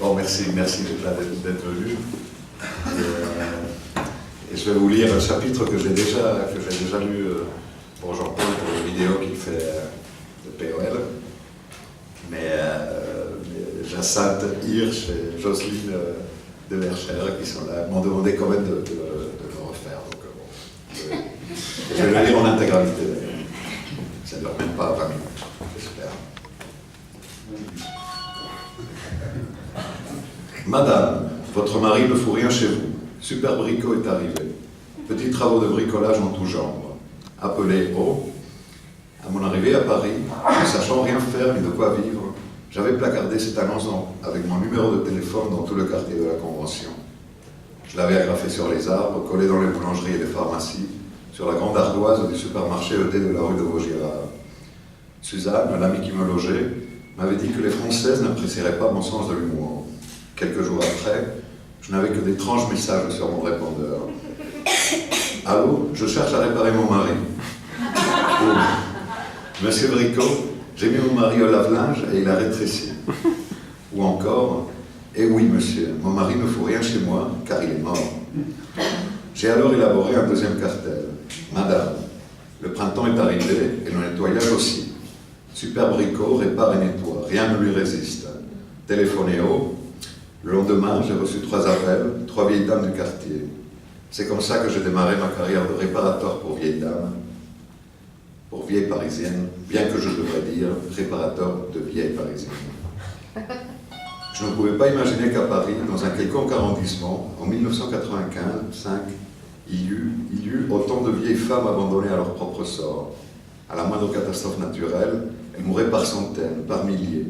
Bon, merci d'être venu. Et je vais vous lire un chapitre que j'ai déjà lu pour Jean-Paul, pour une vidéo qu'il fait de POL. Mais Jacinthe Hirsch et Jocelyne de Vercher, qui sont là, m'ont demandé quand même de le refaire. Donc, bon, je vais le lire en intégralité. Ça ne dure même pas 20 minutes, j'espère. Madame, votre mari ne fout rien chez vous. Super Brico est arrivé. Petits travaux de bricolage en tout genre. Appelé au. À mon arrivée à Paris, ne sachant rien faire ni de quoi vivre, j'avais placardé cette annonce avec mon numéro de téléphone dans tout le quartier de la Convention. Je l'avais agrafé sur les arbres, collé dans les boulangeries et les pharmacies, sur la grande ardoise du supermarché ED de la rue de Vaugirard. Suzanne, l'amie qui me logeait, m'avait dit que les Françaises n'apprécieraient pas mon sens de l'humour. Quelques jours après, je n'avais que d'étranges messages sur mon répondeur. « Allô, je cherche à réparer mon mari. » Ou « Monsieur Bricot, j'ai mis mon mari au lave-linge et il a rétréci. » Ou encore « Eh oui, monsieur, mon mari ne fout rien chez moi, car il est mort. » J'ai alors élaboré un deuxième cartel. « Madame, le printemps est arrivé et le nettoyage aussi. Super Bricot répare et nettoie, rien ne lui résiste. Téléphonez haut. » Le lendemain, j'ai reçu 3 appels, 3 vieilles dames du quartier. C'est comme ça que j'ai démarré ma carrière de réparateur pour vieilles dames, pour vieilles parisiennes, bien que je devrais dire réparateur de vieilles parisiennes. Je ne pouvais pas imaginer qu'à Paris, dans un quelconque arrondissement, en 1995, il y eut autant de vieilles femmes abandonnées à leur propre sort. À la moindre catastrophe naturelle, elles mouraient par centaines, par milliers.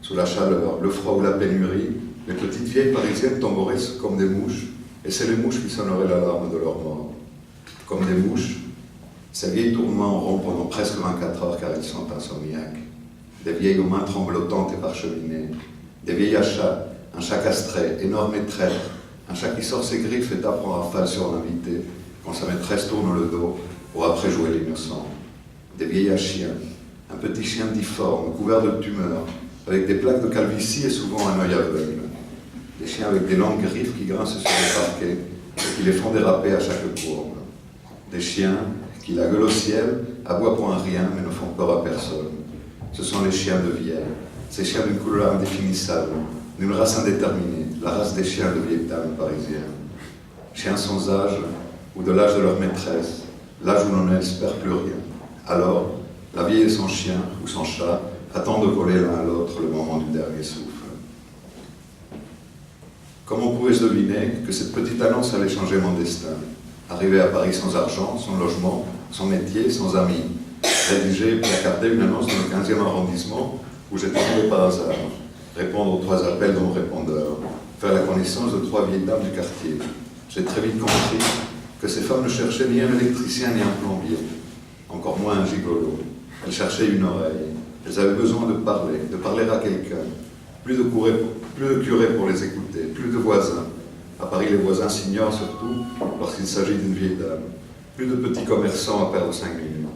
Sous la chaleur, le froid ou la pénurie, les petites vieilles parisiennes tomberaient comme des mouches, et c'est les mouches qui sonneraient l'alarme de leur mort. Comme des mouches, ces vieilles tournent en rond pendant presque 24 heures car elles sont insomniaques. Des vieilles aux mains tremblotantes et parcheminées. Des vieilles à chat, un chat castré, énorme et traître, un chat qui sort ses griffes et tape en rafale sur l'invité quand sa maîtresse tourne le dos pour après jouer l'innocent. Des vieilles à chien, un petit chien difforme, couvert de tumeurs, avec des plaques de calvitie et souvent un œil aveugle. Des chiens avec des longues griffes qui grincent sur les parquets et qui les font déraper à chaque courbe. Des chiens qui, la gueule au ciel, aboient pour un rien mais ne font peur à personne. Ce sont les chiens de Vienne, ces chiens d'une couleur indéfinissable, d'une race indéterminée, la race des chiens de vieilles dames parisiennes. Chiens sans âge ou de l'âge de leur maîtresse, l'âge où l'on n'espère plus rien. Alors, la vieille et son chien ou son chat attendent de coller l'un à l'autre le moment du dernier souffle. Comment pouvais-je deviner que cette petite annonce allait changer mon destin? Arriver à Paris sans argent, sans logement, sans métier, sans amis. Rédiger et placarder une annonce dans le 15e arrondissement où j'étais tombé par hasard. Répondre aux 3 appels dans mon répondeur. Faire la connaissance de 3 vieilles dames du quartier. J'ai très vite compris que ces femmes ne cherchaient ni un électricien ni un plombier. Encore moins un gigolo. Elles cherchaient une oreille. Elles avaient besoin de parler à quelqu'un. Plus de curés pour les écouter, plus de voisins. À Paris, les voisins s'ignorent surtout lorsqu'il s'agit d'une vieille dame. Plus de petits commerçants à perdre 5 minutes.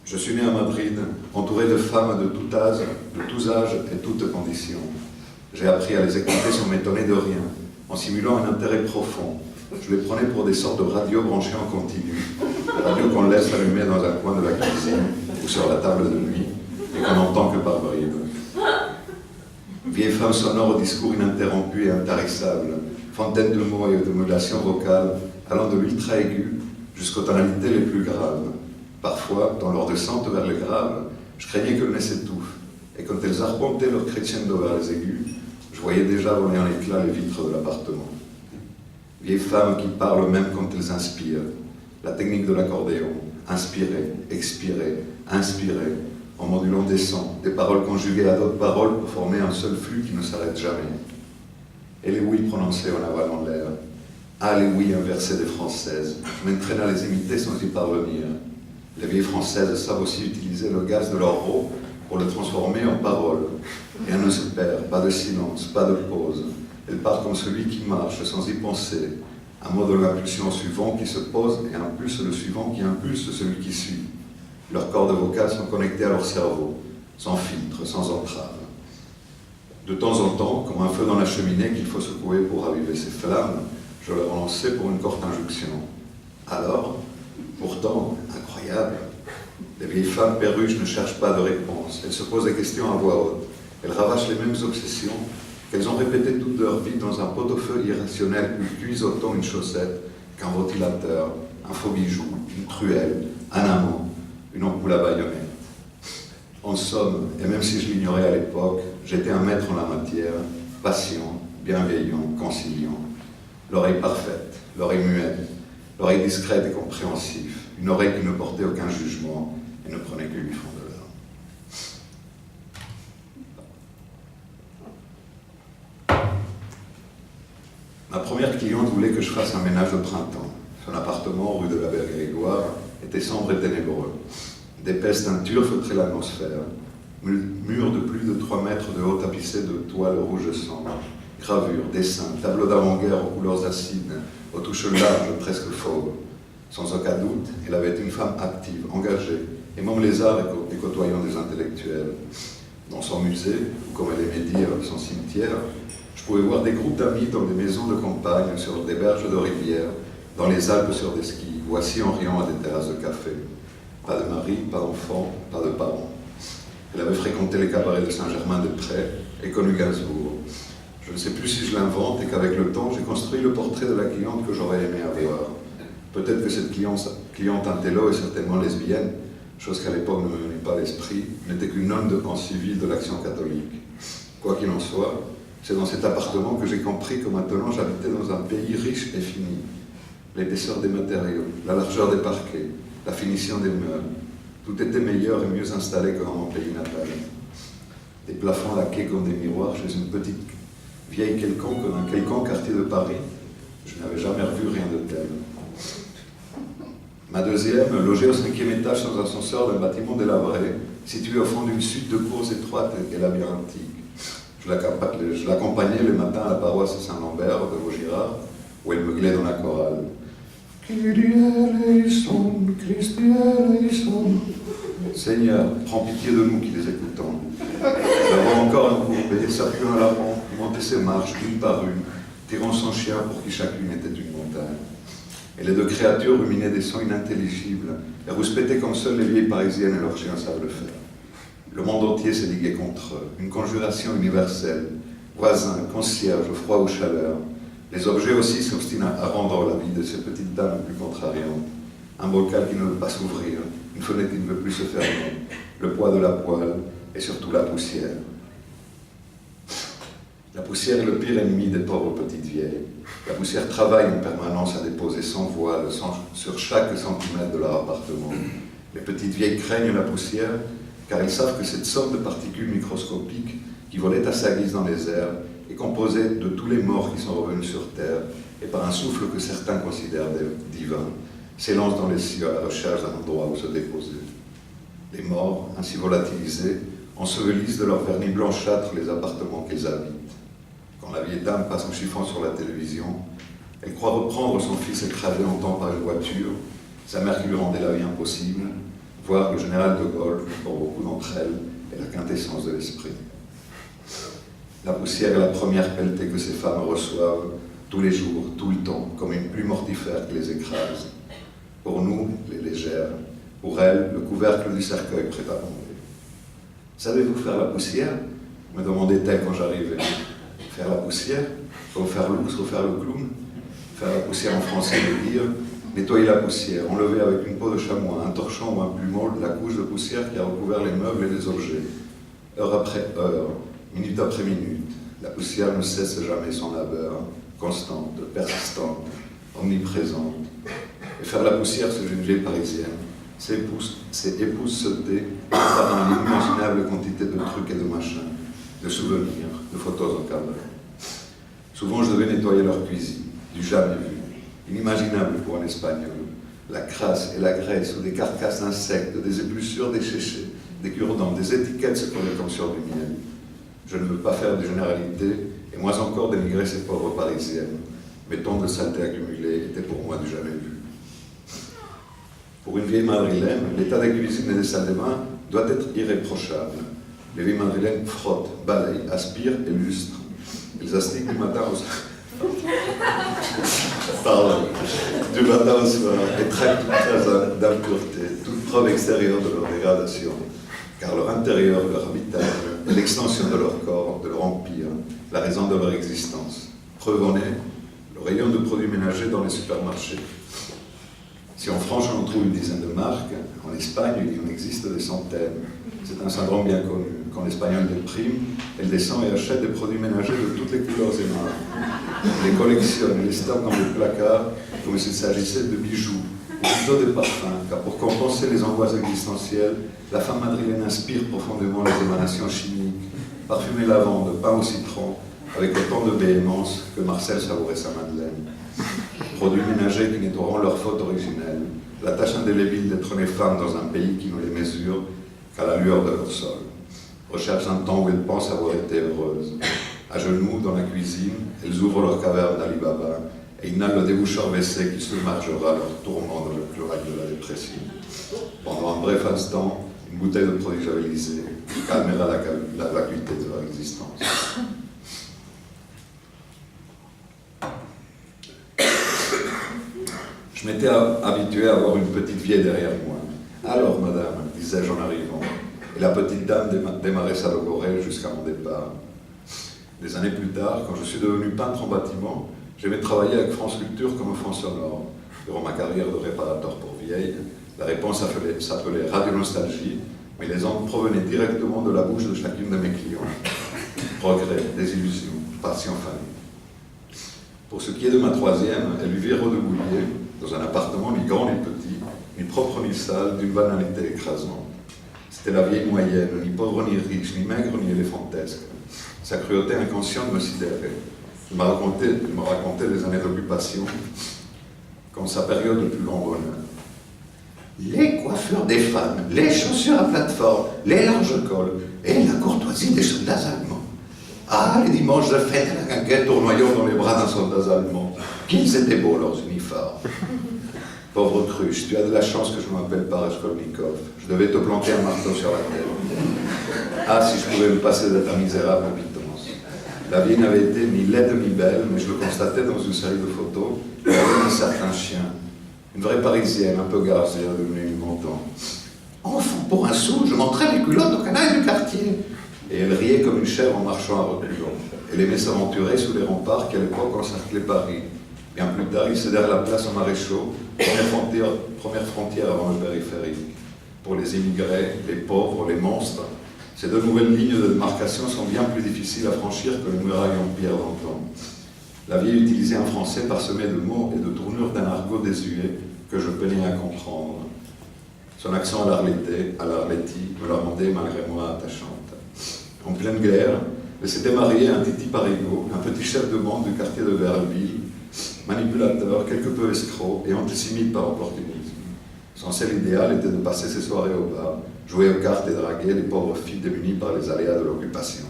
Je suis né à Madrid, entouré de femmes de tous âges et toutes conditions. J'ai appris à les écouter sans m'étonner de rien, en simulant un intérêt profond. Je les prenais pour des sortes de radios branchées en continu, des radios qu'on laisse allumer dans un coin de la cuisine ou sur la table de nuit, et qu'on n'entend que par bribes. Vieille femme sonore au discours ininterrompu et intarissable, fontaine de mots et de modulations vocales allant de l'ultra aigu jusqu'aux tonalités les plus graves. Parfois, dans leur descente vers les graves, je craignais que le nez s'étouffe, et quand elles arpentaient leur crescendo vers les aigus, je voyais déjà voler en éclats les vitres de l'appartement. Vieilles femmes qui parlent même quand elles inspirent, la technique de l'accordéon, inspirer, expirer, inspirer, en modulant des sons, des paroles conjuguées à d'autres paroles pour former un seul flux qui ne s'arrête jamais. Et les oui prononcés en avalant l'air. Ah, les oui inversés des françaises. Je m'entraîne à les imiter sans y parvenir. Les vieilles françaises savent aussi utiliser le gaz de leur eau pour le transformer en paroles. Rien ne se perd, pas de silence, pas de pause. Elles parlent comme celui qui marche sans y penser. Un mot de l'impulsion suivant qui se pose et impulse le suivant qui impulse celui qui suit. Leurs cordes vocales sont connectées à leur cerveau, sans filtre, sans entrave. De temps en temps, comme un feu dans la cheminée qu'il faut secouer pour raviver ses flammes, je le relançais pour une courte injonction. Alors, pourtant, incroyable, les vieilles femmes perruches ne cherchent pas de réponse. Elles se posent des questions à voix haute. Elles ravagent les mêmes obsessions qu'elles ont répétées toute leur vie dans un pot-au-feu irrationnel où cuise autant une chaussette qu'un ventilateur, un faux bijou, une truelle, un amant, une ampoule à baïonnette. En somme, et même si je l'ignorais à l'époque, j'étais un maître en la matière, patient, bienveillant, conciliant. L'oreille parfaite, l'oreille muette, l'oreille discrète et compréhensive, une oreille qui ne portait aucun jugement et ne prenait que 8 francs de l'heure. Ma première cliente voulait que je fasse un ménage de printemps. Son appartement, rue de la Berge-Grégoire, était sombre et ténébreux. D'épaisses teintures feutraient l'atmosphère. Murs de plus de 3 mètres de haut tapissés de toile rouge sang. Gravures, dessins, tableaux d'avant-guerre aux couleurs acides, aux touches larges, presque fauves. Sans aucun doute, elle avait été une femme active, engagée, aimant les arts et côtoyant des intellectuels. Dans son musée, ou comme elle aimait dire, son cimetière, je pouvais voir des groupes d'amis dans des maisons de campagne, sur des berges de rivière, dans les Alpes sur des skis, ou assis en riant à des terrasses de café. Pas de mari, pas d'enfant, pas de parents. Elle avait fréquenté les cabarets de Saint-Germain-des-Prés et connu Gainsbourg. Je ne sais plus si je l'invente et qu'avec le temps, j'ai construit le portrait de la cliente que j'aurais aimé avoir. Peut-être que cette cliente intello est certainement lesbienne, chose qu'à l'époque ne me venait pas à l'esprit, n'était qu'une nonne de camp civil de l'Action catholique. Quoi qu'il en soit, c'est dans cet appartement que j'ai compris que maintenant j'habitais dans un pays riche et fini. L'épaisseur des matériaux, la largeur des parquets, la finition des meubles, tout était meilleur et mieux installé que dans mon pays natal. Des plafonds laqués comme des miroirs chez une petite vieille quelconque dans un quelconque quartier de Paris. Je n'avais jamais revu rien de tel. Ma deuxième, logée au 5e étage sans ascenseur d'un bâtiment délabré, situé au fond d'une suite de cours étroites et labyrinthiques. Je l'accompagnais le matin à la paroisse Saint-Lambert de Vaugirard, où elle me glait dans la chorale. Kyrie eleison, Christi eleison. Seigneur, prends pitié de nous qui les écoutons. J'avais encore un courbé, s'appuyant à la rampe, monter ses marches une par une, tirant son chien pour qui chacune était une montagne. Et les deux créatures ruminaient des sons inintelligibles et rouspétaient comme seules les vieilles parisiennes et leurs chiens savent le faire. Le monde entier s'est ligué contre eux, une conjuration universelle, voisins, concierges, froid ou chaleur. Les objets aussi s'obstinent à rendre la vie de ces petites dames plus contrariantes. Un bocal qui ne veut pas s'ouvrir, une fenêtre qui ne veut plus se fermer, le poids de la poêle et surtout la poussière. La poussière est le pire ennemi des pauvres petites vieilles. La poussière travaille en permanence à déposer sans voile sur chaque centimètre de leur appartement. Les petites vieilles craignent la poussière car elles savent que cette sorte de particules microscopiques qui volaient à sa guise dans les airs est composée de tous les morts qui sont revenus sur Terre et par un souffle que certains considèrent divin, s'élancent dans les cieux à la recherche d'un endroit où se déposer. Les morts, ainsi volatilisés, ensevelissent de leur vernis blanchâtre les appartements qu'ils habitent. Quand la vieille dame passe en chiffon sur la télévision, elle croit reprendre son fils écrasé en temps par une voiture, sa mère qui lui rendait la vie impossible, voire le général de Gaulle, pour beaucoup d'entre elles, est la quintessence de l'esprit. La poussière est la première pelletée que ces femmes reçoivent tous les jours, tout le temps, comme une pluie mortifère qui les écrase. Pour nous, les légères, pour elles, le couvercle du cercueil prêt à tomber. Savez-vous faire la poussière ? Me demandait-elle quand j'arrivais. Faire la poussière, comme faire l'ours ou faire le clown. Faire la poussière en français veut dire nettoyer la poussière, enlever avec une peau de chamois, un torchon ou un plumeau la couche de poussière qui a recouvert les meubles et les objets. Heure après heure, minute après minute, la poussière ne cesse jamais son labeur, constante, persistante, omniprésente. Et faire la poussière, c'est une vieille parisienne, c'est épousseter par une inimaginable quantité de trucs et de machins, de souvenirs, de photos encadraées. Souvent, je devais nettoyer leur cuisine, du jamais vu, inimaginable pour un Espagnol. La crasse et la graisse ou des carcasses d'insectes, des épluchures desséchées, des cure-dents, des étiquettes se collaient comme sur du miel. Je ne veux pas faire de généralité, et moins encore dénigrer ces pauvres parisiennes. Mais tant de saletés accumulées étaient pour moi du jamais vu. Pour une vieille madrilène, l'état des cuisines et des salles de bain doit être irréprochable. Les vieilles madrilènes frottent, balayent, aspirent et lustrent. Elles astiquent du matin au soir. Pardon. Du matin au soir et traitent toute trace d'impureté, toute preuve extérieure de leur dégradation, car leur intérieur, leur habitat, est l'extension de leur corps, de leur empire, la raison de leur existence. Preuve en est, le rayon de produits ménagers dans les supermarchés. Si en France on trouve une dizaine de marques, en Espagne il en existe des centaines. C'est un syndrome bien connu. Quand l'Espagnol déprime, elle descend et achète des produits ménagers de toutes les couleurs et marques. Elle les collectionne, elle les stocke dans le placard comme s'il s'agissait de bijoux, ou plutôt des parfums, car pour compenser les angoisses existentielles, la femme madrilène inspire profondément les émanations chimiques, parfumée lavande, pain au citron, avec autant de véhémence que Marcel savourait sa madeleine. Produits ménagers qui nettoieront leurs fautes originelles, la tâche indélébile d'être les femmes dans un pays qui ne les mesure qu'à la lueur de leur sol. Recherchent un temps où elles pensent avoir été heureuses. À genoux, dans la cuisine, elles ouvrent leur caverne d'Ali Baba et inhalent le déboucheur WC qui submergera leur tourment dans le chloride de la dépression. Pendant un bref instant, une bouteille de produit javelisé calmera la vacuité de leur existence. Je m'étais habitué à avoir une petite vieille derrière moi. Alors, madame, disais-je en arrivant, et la petite dame démarrait sa logorée jusqu'à mon départ. Des années plus tard, quand je suis devenu peintre en bâtiment, j'aimais travailler avec France Culture comme fond sonore. Durant ma carrière de réparateur pour vieilles, la réponse s'appelait Radio Nostalgie, mais les ondes provenaient directement de la bouche de chacune de mes clients. Progrès, désillusion, passion famille. Pour ce qui est de ma troisième, elle vivait rue de Boulier, dans un appartement ni grand ni petit, ni propre ni sale, d'une banalité écrasante. C'était la vieille moyenne, ni pauvre ni riche, ni maigre ni éléphantesque. Sa cruauté inconsciente me sidérait. Je me racontais les années d'occupation, comme sa période de plus grand bonheur. Les coiffures des femmes, les chaussures à plateforme, les larges cols et la courtoisie des soldats allemands. Ah, les dimanches de fête à la guinguette tournoyant dans les bras d'un soldat allemand. Qu'ils étaient beaux leurs uniformes. Pauvre cruche, tu as de la chance que je ne m'appelle pas Raskolnikov. Je devais te planter un marteau sur la tête. Ah, si je pouvais me passer de ta misérable pitance. La vieille n'avait été ni laide ni belle, mais je le constatais dans une série de photos. Elle avait un certain chien. Une vraie parisienne, un peu gazée, devenue une montant. Enfant, pour un sou, je montrais les culottes au canaille du quartier. Et elle riait comme une chèvre en marchant à reculons. Elle aimait s'aventurer sous les remparts qui à l'époque encerclaient Paris. Bien plus tard, ils cédèrent la place aux maréchaux, première frontière avant le périphérique. Pour les immigrés, les pauvres, les monstres, ces deux nouvelles lignes de démarcation sont bien plus difficiles à franchir que les murailles en pierre d'antan. La vieille utilisait un français parsemé de mots et de tournures d'un argot désuet que je peinais à comprendre. Son accent à l'Arletty me la rendait malgré moi attachante. En pleine guerre, elle s'était mariée à un Titi Parigo, un petit chef de bande du quartier de Verville, manipulateur, quelque peu escroc et antisémite par opportunisme. Son seul idéal était de passer ses soirées au bar, jouer aux cartes et draguer les pauvres filles démunies par les aléas de l'occupation.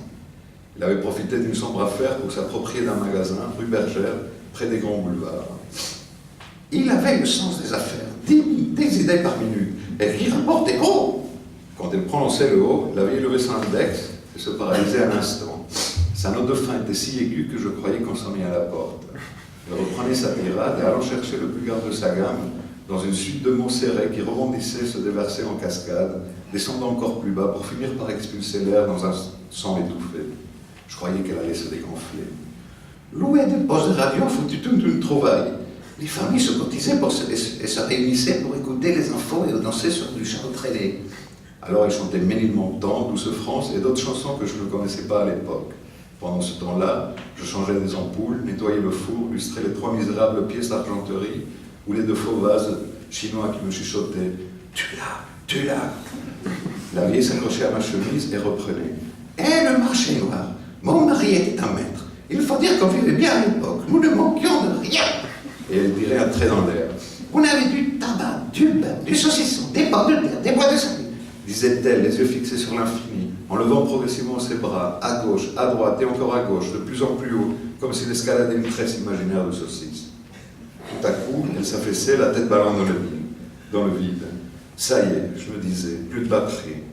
Il avait profité d'une sombre affaire pour s'approprier d'un magasin, rue Bergère, près des grands boulevards. Il avait le sens des affaires, des idées par minute, et qui rapportait haut. Quand elle prononçait le haut, la vieille levait son index et se paralysait un instant. Sa note de fin était si aiguë que je croyais qu'on sonnait à la porte. Elle reprenait sa tirade et allant chercher le plus garde de sa gamme, dans une suite de mots serrés qui rebondissaient, se déversaient en cascade, descendant encore plus bas pour finir par expulser l'air dans un son étouffé. Je croyais qu'elle allait se dégonfler. Louer des postes de radio foutu toute une trouvaille. Les familles se cotisaient et se réunissaient pour écouter les infos et danser sur du chant traîné. Alors elle chantait Ménil Montant, Douce France et d'autres chansons que je ne connaissais pas à l'époque. Pendant ce temps-là, je changeais des ampoules, nettoyais le four, lustrais les 3 misérables pièces d'argenterie ou les 2 faux vases chinois qui me chuchotaient « Tu l'as, tu l'as !» La vieille s'accrochait à ma chemise et reprenait « Et le marché noir, mon mari était un maître. Il faut dire qu'on vivait bien à l'époque, nous ne manquions de rien. » Et elle tirait un trait dans l'air. « On avait du tabac, du beurre, du saucisson, des pommes de terre, des bois de salut. » disait-elle, les yeux fixés sur l'infini, en levant progressivement ses bras, à gauche, à droite et encore à gauche, de plus en plus haut, comme s'il escaladait une tresse imaginaire de saucisse. Tout à coup, elle s'affaissait, la tête ballant dans le vide. Ça y est, je me disais, plus de batterie.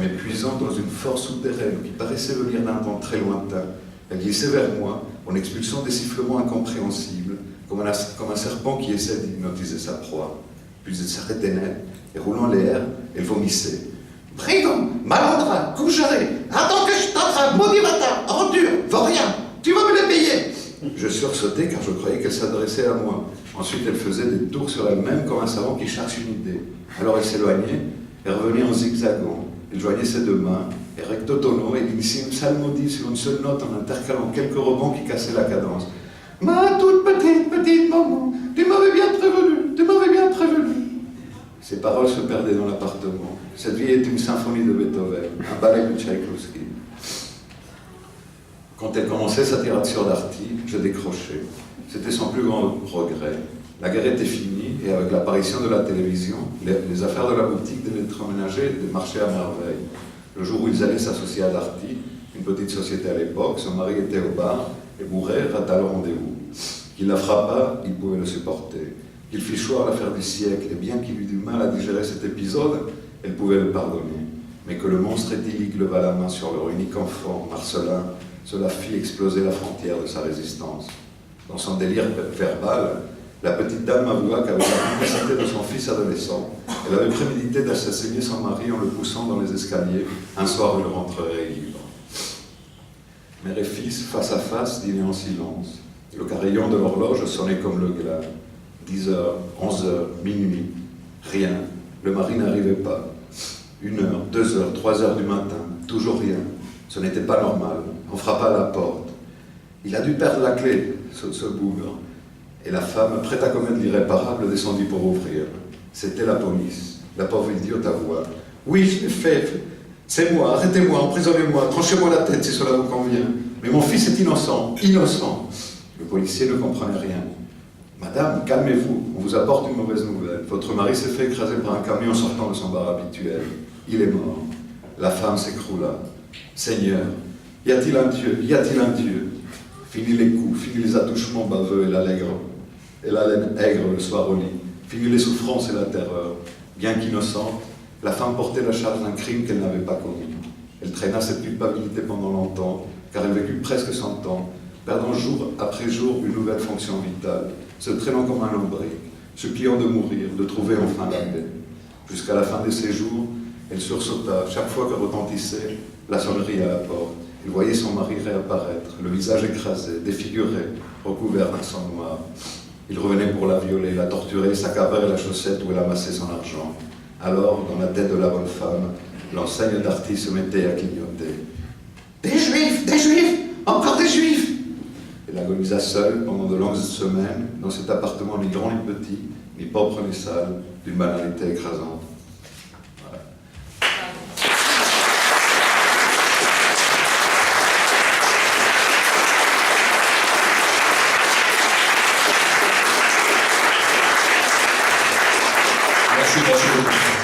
m'épuisant dans une force souterraine qui paraissait venir d'un temps très lointain. Elle glissait vers moi en expulsant des sifflements incompréhensibles, comme un serpent qui essaie d'hypnotiser sa proie. Puis elle s'arrêtait net, et roulant les airs, elle vomissait. « Brigand, malandrin, coucherie, attends que je t'attrape, maudit bâtard, ordure, vaurien, tu vas me les payer !» Je sursautais car je croyais qu'elle s'adressait à moi. Ensuite, elle faisait des tours sur elle-même comme un savant qui cherche une idée. Alors elle s'éloignait et revenait en zigzagant. Elle joignait ses deux mains, et recto tono, et initiait une psalmodie sur une seule note en intercalant quelques rebonds qui cassaient la cadence. « Ma toute petite maman, tu m'avais bien prévenu, tu m'avais bien prévenu. » Ces paroles se perdaient dans l'appartement. Cette vie est une symphonie de Beethoven, un ballet de Tchaïkovski. Quand elle commençait sa tirade sur Darty, je décrochais. C'était son plus grand regret. La guerre était finie et avec l'apparition de la télévision, les affaires de la boutique de l'électroménager marchaient à merveille. Le jour où ils allaient s'associer à Darty, une petite société à l'époque, son mari était au bar et Bourret rata le rendez-vous. Qu'il la frappât, il pouvait le supporter. Qu'il fit choir l'affaire du siècle et bien qu'il eût du mal à digérer cet épisode, elle pouvait le pardonner. Mais que le monstre éthylique leva la main sur leur unique enfant, Marcelin, cela fit exploser la frontière de sa résistance. Dans son délire verbal, la petite dame avoua qu'avec la complicité de son fils adolescent, elle avait prémédité d'assassiner son mari en le poussant dans les escaliers un soir où il rentrerait libre. Mère et fils, face à face, dînaient en silence. Le carillon de l'horloge sonnait comme le glas. 10 heures, 11 heures, minuit, rien. Le mari n'arrivait pas. 1 heure, 2 heures, 3 heures du matin, toujours rien. Ce n'était pas normal. On frappa à la porte. Il a dû perdre la clé, ce bougre. Et la femme, prête à commettre l'irréparable, descendit pour ouvrir. C'était la police. La pauvre idiote avoua. « Oui, je l'ai fait. C'est moi, arrêtez-moi, emprisonnez-moi, tranchez-moi la tête si cela vous convient. Mais mon fils est innocent, innocent. » Le policier ne comprenait rien. « Madame, calmez-vous, on vous apporte une mauvaise nouvelle. Votre mari s'est fait écraser par un camion en sortant de son bar habituel. Il est mort. » La femme s'écroula. « Seigneur, y a-t-il un Dieu? Y a-t-il un Dieu? Fini les coups, fini les attouchements baveux et l'haleine aigre le soir au lit. Fini les souffrances et la terreur. Bien qu'innocente, la femme portait la charge d'un crime qu'elle n'avait pas commis. Elle traîna cette culpabilité pendant longtemps, car elle vécut presque 100 ans, perdant jour après jour une nouvelle fonction vitale, se traînant comme un lombric, suppliant de mourir, de trouver enfin la paix. Jusqu'à la fin de ses jours, elle sursauta chaque fois que retentissait la sonnerie à la porte. Elle voyait son mari réapparaître, le visage écrasé, défiguré, recouvert d'un sang noir. Il revenait pour la violer, la torturer, s'accaparer la chaussette où elle amassait son argent. Alors, dans la tête de la bonne femme, l'enseigne Darty se mettait à clignoter. « Des Juifs, encore des Juifs !» Elle agonisa seule pendant de longues semaines dans cet appartement ni grand ni petit, ni propre ni sale, d'une banalité écrasante. Voilà. Merci beaucoup.